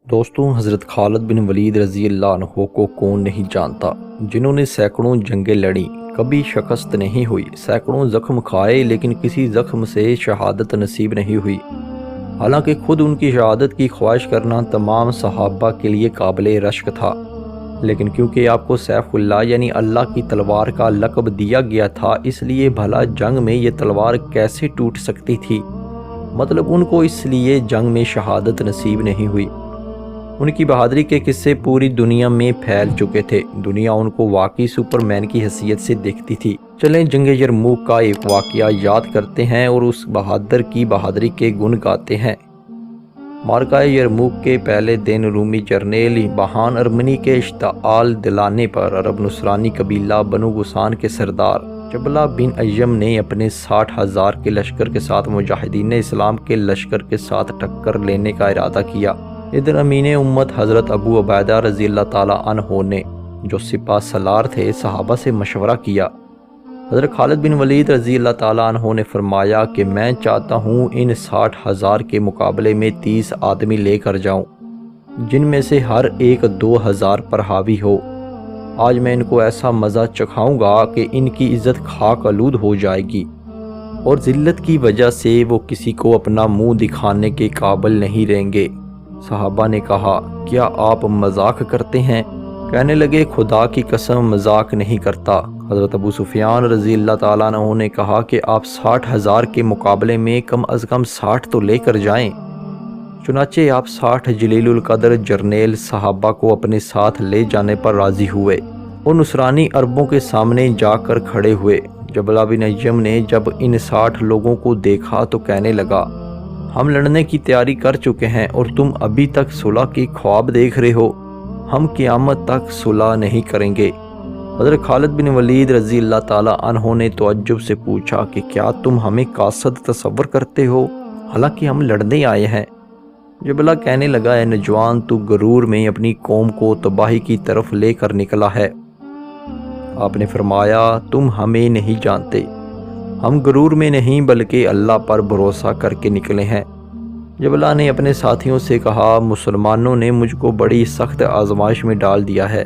دوستوں، حضرت خالد بن ولید رضی اللہ عنہ کو کون نہیں جانتا، جنہوں نے سینکڑوں جنگیں لڑیں، کبھی شکست نہیں ہوئی، سینکڑوں زخم کھائے لیکن کسی زخم سے شہادت نصیب نہیں ہوئی۔ حالانکہ خود ان کی شہادت کی خواہش کرنا تمام صحابہ کے لیے قابل رشک تھا، لیکن کیونکہ آپ کو سیف اللہ یعنی اللہ کی تلوار کا لقب دیا گیا تھا، اس لیے بھلا جنگ میں یہ تلوار کیسے ٹوٹ سکتی تھی؟ مطلب ان کو اس لیے جنگ میں شہادت نصیب نہیں ہوئی۔ ان کی بہادری کے قصے پوری دنیا میں پھیل چکے تھے، دنیا ان کو واقعی سپر مین کی حیثیت سے دیکھتی تھی۔ چلیں جنگ یرموک کا ایک واقعہ یاد کرتے ہیں اور اس بہادر کی بہادری کے گن گاتے ہیں۔ معرکہ یرموک کے پہلے دن رومی جرنیل بہان ارمنی کے اشتعال دلانے پر عرب نصرانی قبیلہ بنو غسان کے سردار جبلہ بن ایم نے اپنے 60,000 کے لشکر کے ساتھ مجاہدین اسلام کے لشکر کے ساتھ ٹکر لینے کا ارادہ کیا۔ ادھر امین امت حضرت ابو عبیدہ رضی اللہ تعالیٰ عنہ نے، جو سپہ سالار تھے، صحابہ سے مشورہ کیا۔ حضرت خالد بن ولید رضی اللہ تعالیٰ عنہ نے فرمایا کہ میں چاہتا ہوں ان 60,000 کے مقابلے میں 30 آدمی لے کر جاؤں، جن میں سے ہر ایک 2,000 پر حاوی ہو۔ آج میں ان کو ایسا مزہ چکھاؤں گا کہ ان کی عزت خاک آلود ہو جائے گی، اور ذلت کی وجہ سے وہ کسی کو اپنا منہ دکھانے کے قابل نہیں رہیں گے۔ صحابہ نے کہا، کیا آپ مذاق کرتے ہیں؟ کہنے لگے، خدا کی قسم مذاق نہیں کرتا۔ حضرت ابو سفیان رضی اللہ تعالیٰ عنہ نے کہا کہ آپ 60,000 کے مقابلے میں کم از کم 60 تو لے کر جائیں۔ چنانچہ آپ 60 جلیل القدر جرنیل صحابہ کو اپنے ساتھ لے جانے پر راضی ہوئے اور نصرانی عربوں کے سامنے جا کر کھڑے ہوئے۔ جبلہ بن ایم نے جب ان 60 لوگوں کو دیکھا تو کہنے لگا، ہم لڑنے کی تیاری کر چکے ہیں اور تم ابھی تک صلح کی خواب دیکھ رہے ہو، ہم قیامت تک صلح نہیں کریں گے۔ حضرت خالد بن ولید رضی اللہ تعالیٰ عنہ نے تعجب سے پوچھا کہ کیا تم ہمیں قاصد تصور کرتے ہو، حالانکہ ہم لڑنے آئے ہیں؟ جبلہ کہنے لگا، اے نوجوان، تو غرور میں اپنی قوم کو تباہی کی طرف لے کر نکلا ہے۔ آپ نے فرمایا، تم ہمیں نہیں جانتے، ہم غرور میں نہیں بلکہ اللہ پر بھروسہ کر کے نکلے ہیں۔ جبلہ نے اپنے ساتھیوں سے کہا، مسلمانوں نے مجھ کو بڑی سخت آزمائش میں ڈال دیا ہے۔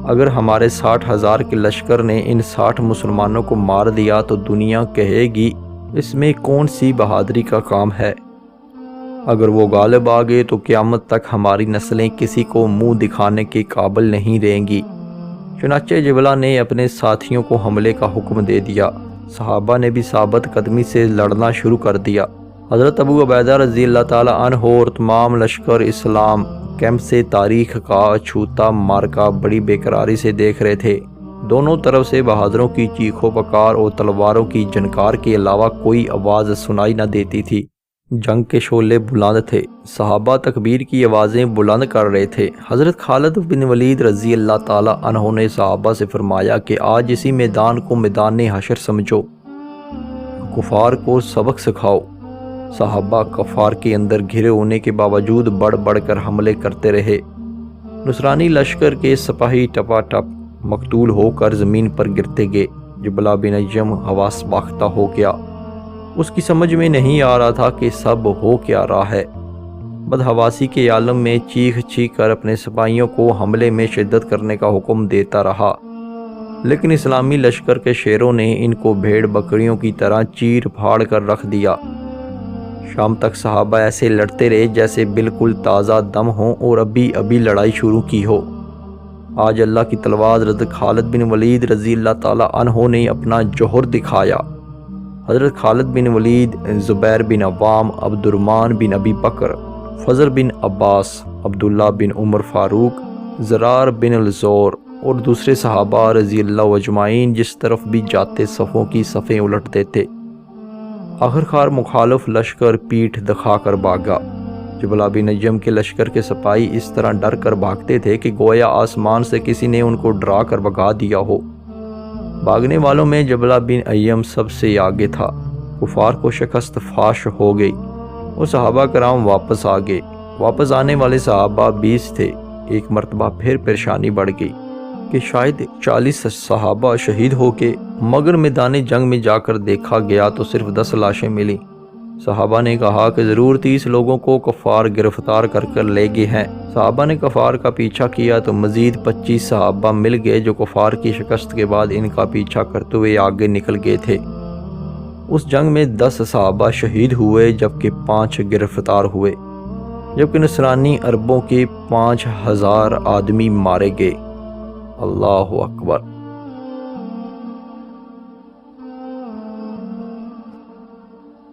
اگر ہمارے 60,000 کے لشکر نے ان 60 مسلمانوں کو مار دیا تو دنیا کہے گی اس میں کون سی بہادری کا کام ہے۔ اگر وہ غالب آ گئے تو قیامت تک ہماری نسلیں کسی کو منہ دکھانے کے قابل نہیں رہیں گی۔ چنانچہ جبلہ نے اپنے ساتھیوں کو حملے کا حکم دے دیا۔ صحابہ نے بھی ثابت قدمی سے لڑنا شروع کر دیا۔ حضرت ابو عبیدہ رضی اللہ تعالیٰ عنہ اور تمام لشکر اسلام کیمپ سے تاریخ کا چھوتا معرکہ بڑی بےقراری سے دیکھ رہے تھے۔ دونوں طرف سے بہادروں کی چیخ و پکار اور تلواروں کی جھنکار کے علاوہ کوئی آواز سنائی نہ دیتی تھی۔ جنگ کے شعلے بلند تھے، صحابہ تکبیر کی آوازیں بلند کر رہے تھے۔ حضرت خالد بن ولید رضی اللہ تعالیٰ عنہ نے صحابہ سے فرمایا کہ آج اسی میدان کو میدان حشر سمجھو، کفار کو سبق سکھاؤ۔ صحابہ کفار کے اندر گھرے ہونے کے باوجود بڑھ بڑھ کر حملے کرتے رہے۔ نصرانی لشکر کے سپاہی ٹپا ٹپ مقتول ہو کر زمین پر گرتے گئے۔ جبلہ بن ایم حواس باختہ ہو گیا، اس کی سمجھ میں نہیں آ رہا تھا کہ سب ہو کیا رہا ہے۔ بدحواسی کے عالم میں چیخ چیخ کر اپنے سپاہیوں کو حملے میں شدت کرنے کا حکم دیتا رہا، لیکن اسلامی لشکر کے شیروں نے ان کو بھیڑ بکریوں کی طرح چیر پھاڑ کر رکھ دیا۔ شام تک صحابہ ایسے لڑتے رہے جیسے بالکل تازہ دم ہوں اور ابھی لڑائی شروع کی ہو۔ آج اللہ کی تلوار حضرت خالد بن ولید رضی اللہ تعالیٰ عنہ نے اپنا جوہر دکھایا۔ حضرت خالد بن ولید، زبیر بن عوام، عبد الرحمن بن ابی بکر، فضل بن عباس، عبداللہ بن عمر فاروق، زرار بن الزور اور دوسرے صحابہ رضی اللہ اجمعین جس طرف بھی جاتے صفوں کی صفیں الٹ دیتے۔ آخرکار مخالف لشکر پیٹھ دکھا کر بھاگا۔ جبلہ بن ایم کے لشکر کے سپاہی اس طرح ڈر کر بھاگتے تھے کہ گویا آسمان سے کسی نے ان کو ڈرا کر بھگا دیا ہو۔ بھاگنے والوں میں جبلہ بن ایم سب سے آگے تھا۔ کفار کو شکست فاش ہو گئی اور صحابہ کرام واپس آ گئے۔ واپس آنے والے صحابہ 20 تھے۔ ایک مرتبہ پھر پریشانی بڑھ گئی کہ شاید 40 صحابہ شہید ہو کے، مگر میدان جنگ میں جا کر دیکھا گیا تو صرف 10 لاشیں ملیں۔ صحابہ نے کہا کہ ضرور 30 لوگوں کو کفار گرفتار کر لے گئے ہیں۔ صحابہ نے کفار کا پیچھا کیا تو مزید 25 صحابہ مل گئے جو کفار کی شکست کے بعد ان کا پیچھا کرتے ہوئے آگے نکل گئے تھے۔ اس جنگ میں 10 صحابہ شہید ہوئے جبکہ 5 گرفتار ہوئے، جبکہ نصرانی عربوں کے 5000 آدمی مارے گئے۔ اللہ اکبر۔